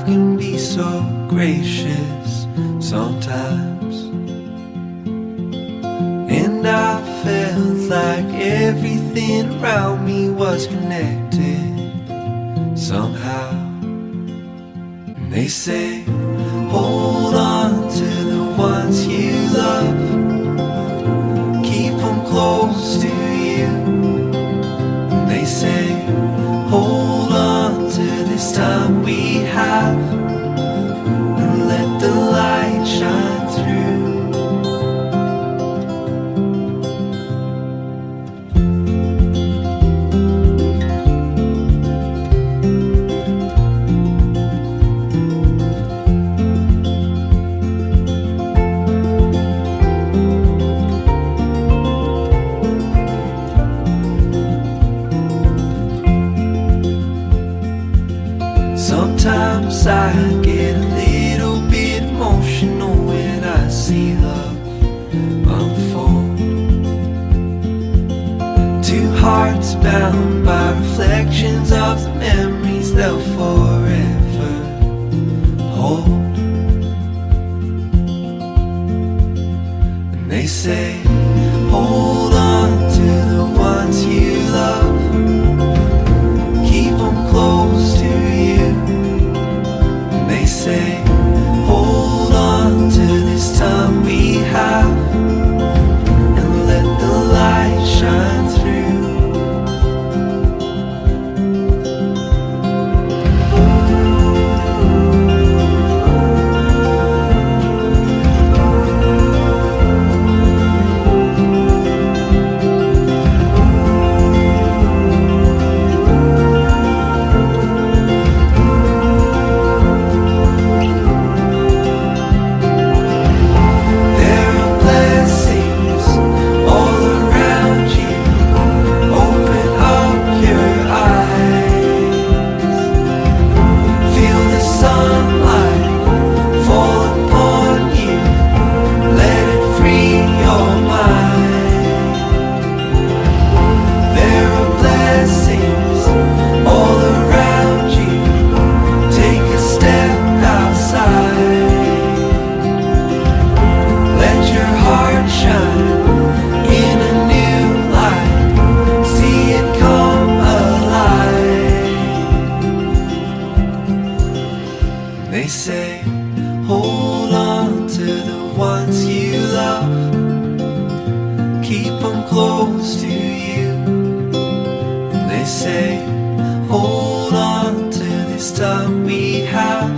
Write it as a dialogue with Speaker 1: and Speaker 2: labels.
Speaker 1: life can be so gracious sometimes, and I felt like everything around me was connected somehow. And they say, hold on to the ones you love, keep them close to you. And they say, hold on to this time we have, and let the light shine through. Sometimes I get a little bit emotional when I see love unfold. Two hearts bound by reflections of the memories they'll forever hold. And they say, hold on to the ones you love, keep them close to you. They say, hold on to this time we have, and let the light shine through. They say, hold on to the ones you love, keep them close to you. And they say, hold on to this time we have,